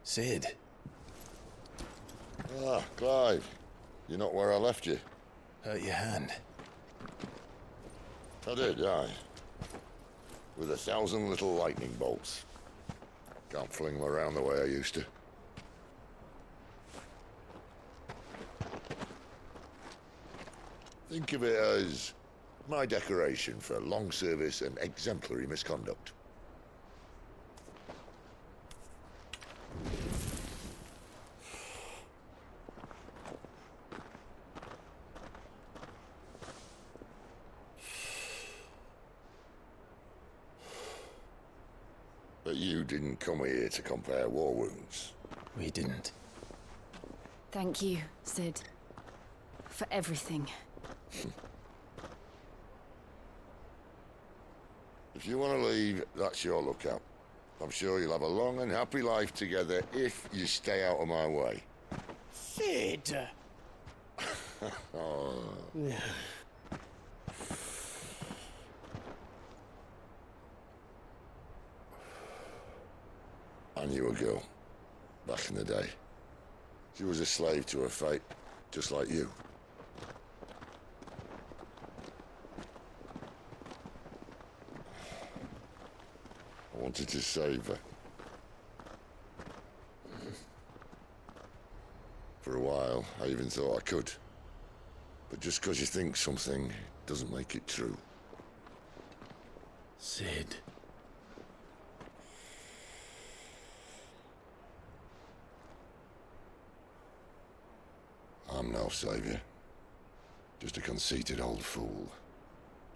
Sid. Ah, Clive. You're not where I left you. Hurt your hand. I did, aye. With 1,000 little lightning bolts. Can't fling them around the way I used to. Think of it as my decoration for long service and exemplary misconduct. But you didn't come here to compare war wounds. We didn't. Thank you, Sid. For everything. If you want to leave, that's your lookout. I'm sure you'll have a long and happy life together if you stay out of my way. Sid! Oh. I knew a girl, back in the day. She was a slave to her fate, just like you. I wanted to save her. For a while, I even thought I could. But just because you think something doesn't make it true. Sid. I'm no savior. Just a conceited old fool.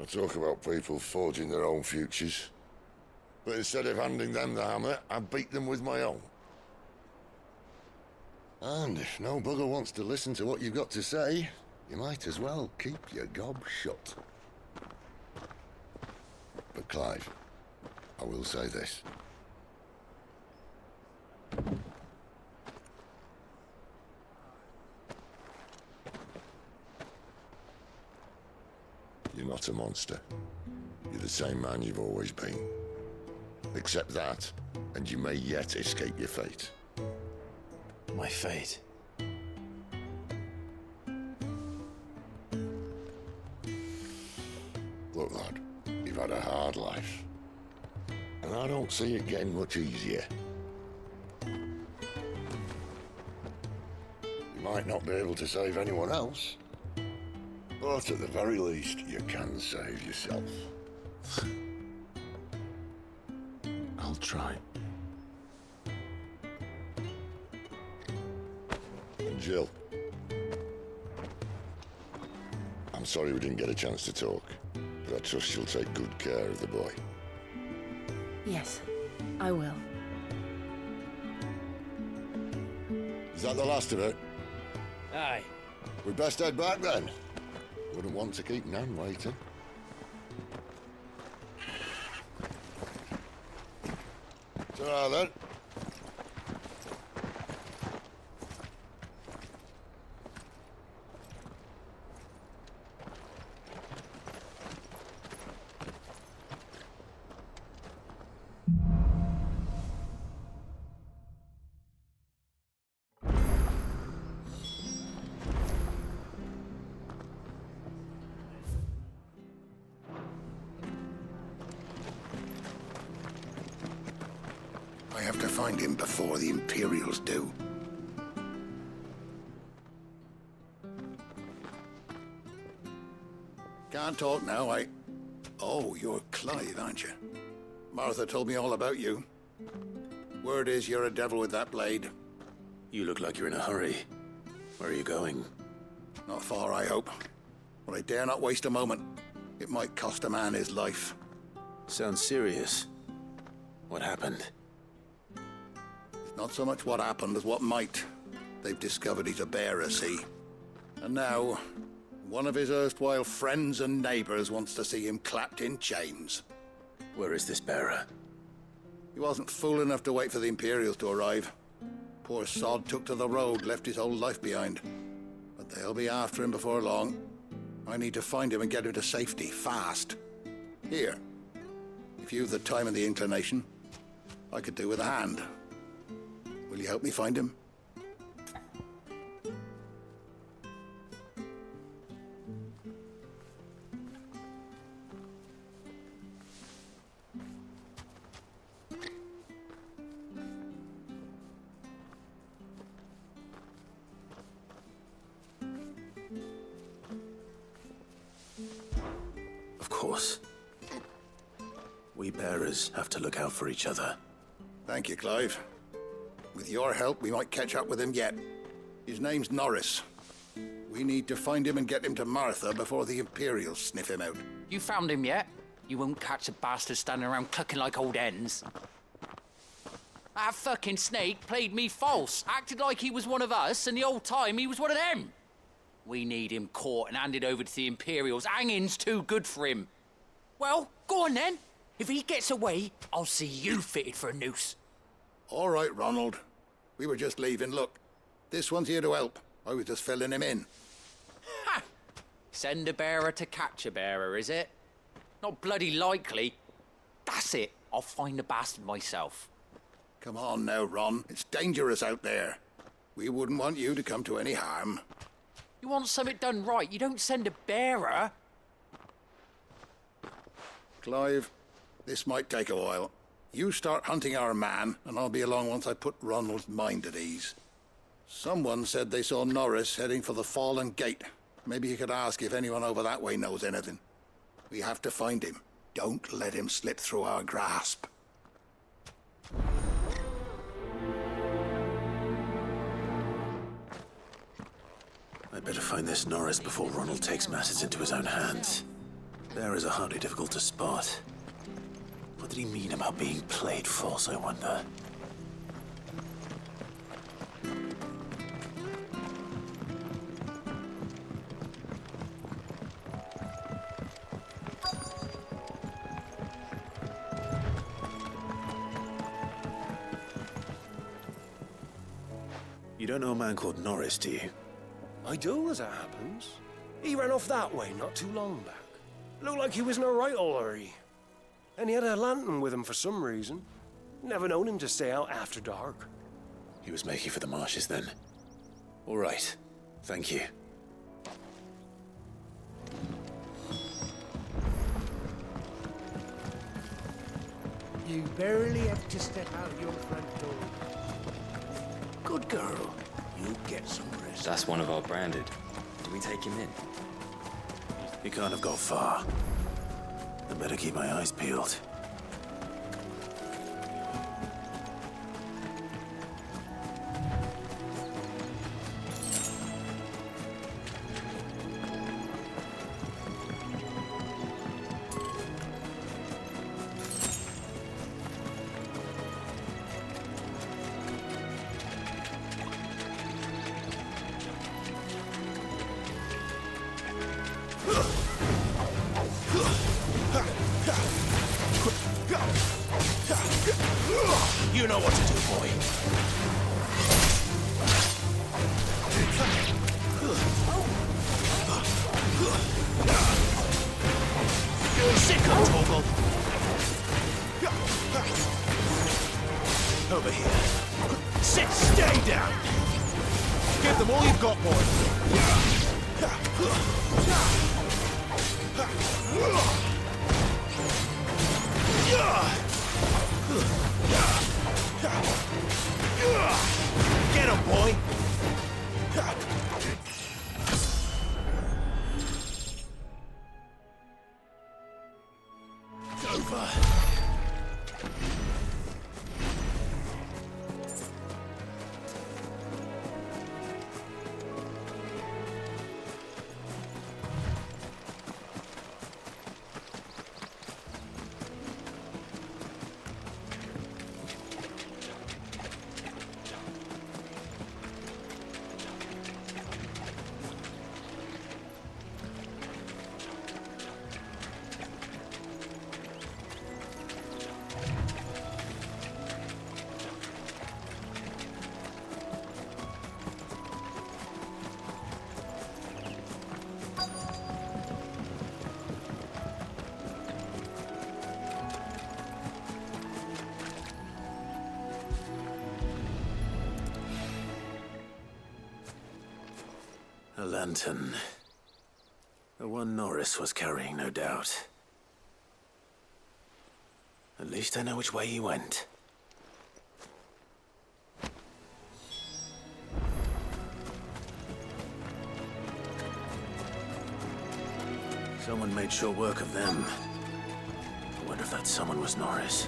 I talk about people forging their own futures. But instead of handing them the hammer, I beat them with my own. And if no bugger wants to listen to what you've got to say, you might as well keep your gob shut. But Clive, I will say this. You're not a monster. You're the same man you've always been. Accept that, and you may yet escape your fate. My fate. Look, lad, you've had a hard life. And I don't see it getting much easier. You might not be able to save anyone else, but at the very least, you can save yourself. I'll try. And Jill, I'm sorry we didn't get a chance to talk, but I trust she'll take good care of the boy. Yes, I will. Is that the last of it? Aye. We'd best head back then. Wouldn't want to keep Nan waiting. Ta-ra then. I have to find him before the Imperials do. Can't talk now, Oh, you're Clive, aren't you? Martha told me all about you. Word is you're a devil with that blade. You look like you're in a hurry. Where are you going? Not far, I hope. But I dare not waste a moment. It might cost a man his life. Sounds serious. What happened? Not so much what happened as what might. They've discovered he's a bearer, see? And now, one of his erstwhile friends and neighbors wants to see him clapped in chains. Where is this bearer? He wasn't fool enough to wait for the Imperials to arrive. Poor sod took to the road, left his whole life behind. But they'll be after him before long. I need to find him and get him to safety, fast. Here, if you've the time and the inclination, I could do with a hand. Will you help me find him? Of course. We bearers have to look out for each other. Thank you, Clive. With your help, we might catch up with him yet. His name's Norris. We need to find him and get him to Martha before the Imperials sniff him out. You found him yet? You won't catch a bastard standing around clucking like old hens. That fucking snake played me false, acted like he was one of us, and the old time he was one of them. We need him caught and handed over to the Imperials. Hanging's too good for him. Well, go on then. If he gets away, I'll see you fitted for a noose. All right, Ronald. We were just leaving. Look, this one's here to help. I was just filling him in. Ha! Send a bearer to catch a bearer, is it? Not bloody likely. That's it. I'll find the bastard myself. Come on now, Ron. It's dangerous out there. We wouldn't want you to come to any harm. You want something done right, you don't send a bearer. Clive, this might take a while. You start hunting our man, and I'll be along once I put Ronald's mind at ease. Someone said they saw Norris heading for the Fallen Gate. Maybe you could ask if anyone over that way knows anything. We have to find him. Don't let him slip through our grasp. I'd better find this Norris before Ronald takes matters into his own hands. Bearers are hardly difficult to spot. What did he mean about being played false, I wonder? You don't know a man called Norris, do you? I do, as it happens. He ran off that way not too long back. Looked like he was in a right old hurry. And he had a lantern with him for some reason. Never known him to stay out after dark. He was making for the marshes then. All right. Thank you. You barely have to step out your front door. Good girl. You'll get some rest. That's one of our branded. Do we take him in? He can't have got far. I better keep my eyes peeled. You know what to do, boy. Sit up, Torgal. Over here. Sit, stay down. Give them all you've got, boy. Get him, boy! Over. A lantern. The one Norris was carrying, no doubt. At least I know which way he went. Someone made short work of them. I wonder if that someone was Norris.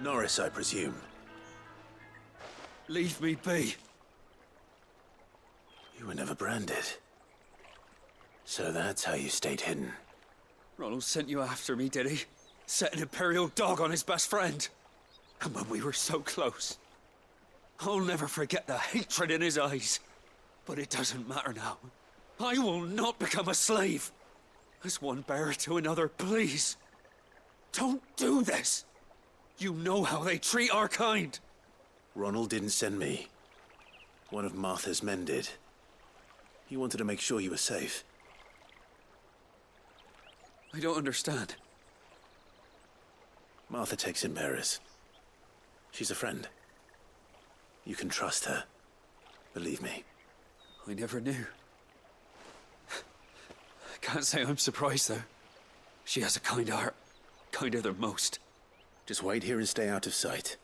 Norris, I presume. Leave me be. You were never branded. So that's how you stayed hidden. Ronald sent you after me, did he? Set an Imperial dog on his best friend. And when we were so close. I'll never forget the hatred in his eyes. But it doesn't matter now. I will not become a slave. As one bearer to another, please. Don't do this. You know how they treat our kind. Ronald didn't send me. One of Martha's men did. He wanted to make sure you were safe. I don't understand. Martha takes in bearers. She's a friend. You can trust her. Believe me. I never knew. I can't say I'm surprised, though. She has a kind heart. Kinder than most. Just wait here and stay out of sight.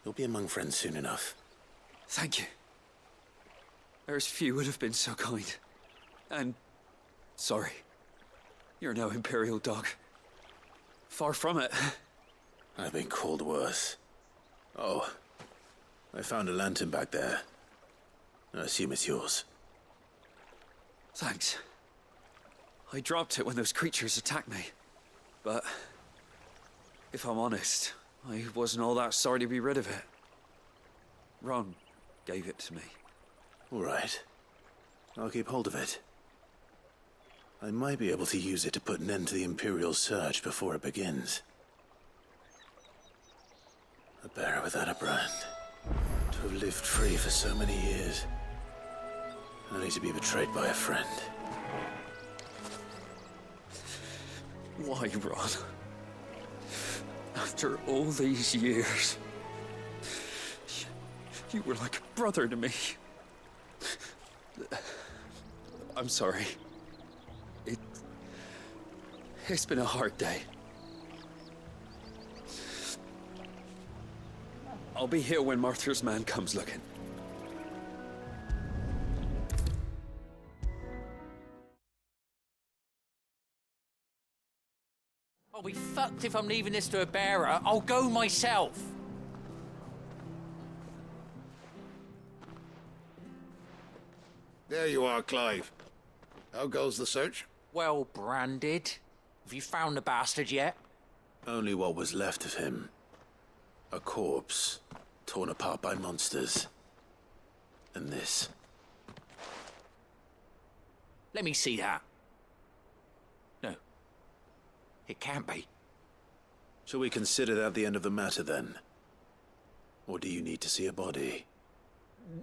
You'll be among friends soon enough. Thank you. There's few would have been so kind. And sorry. You're no Imperial dog. Far from it. I've been called worse. Oh, I found a lantern back there. I assume it's yours. Thanks. I dropped it when those creatures attacked me. But if I'm honest, I wasn't all that sorry to be rid of it. Ron gave it to me. All right. I'll keep hold of it. I might be able to use it to put an end to the Imperial surge before it begins. A bearer without a brand. To have lived free for so many years. Only to be betrayed by a friend. Why, Ron? After all these years, you were like a brother to me. I'm sorry. It's been a hard day. I'll be here when Martha's man comes looking. I'll be fucked if I'm leaving this to a bearer. I'll go myself. There you are, Clive. How goes the search? Well branded. Have you found the bastard yet? Only what was left of him. A corpse, torn apart by monsters. And this. Let me see that. No. It can't be. Shall we consider that the end of the matter, then? Or do you need to see a body?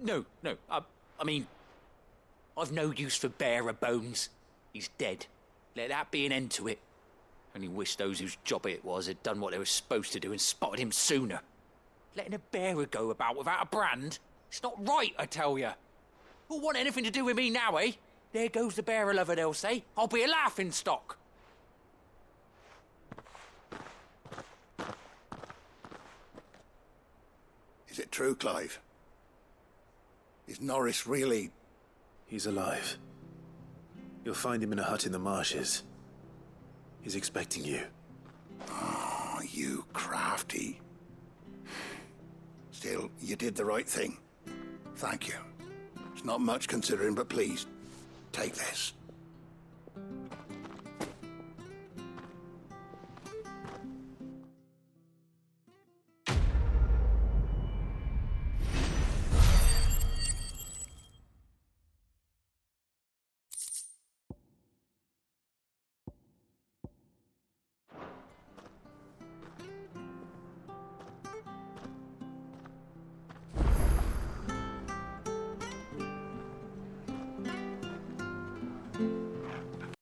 No. I mean, I've no use for bearer bones. He's dead. Let that be an end to it. Only wish those whose job it was had done what they were supposed to do and spotted him sooner. Letting a bearer go about without a brand? It's not right, I tell you. Who'll want anything to do with me now, eh? There goes the bearer lover, they'll say. I'll be a laughing stock. Is it true, Clive? Is Norris really... He's alive. You'll find him in a hut in the marshes. He's expecting you. Oh, you crafty. Still, you did the right thing. Thank you. It's not much considering, but please, take this.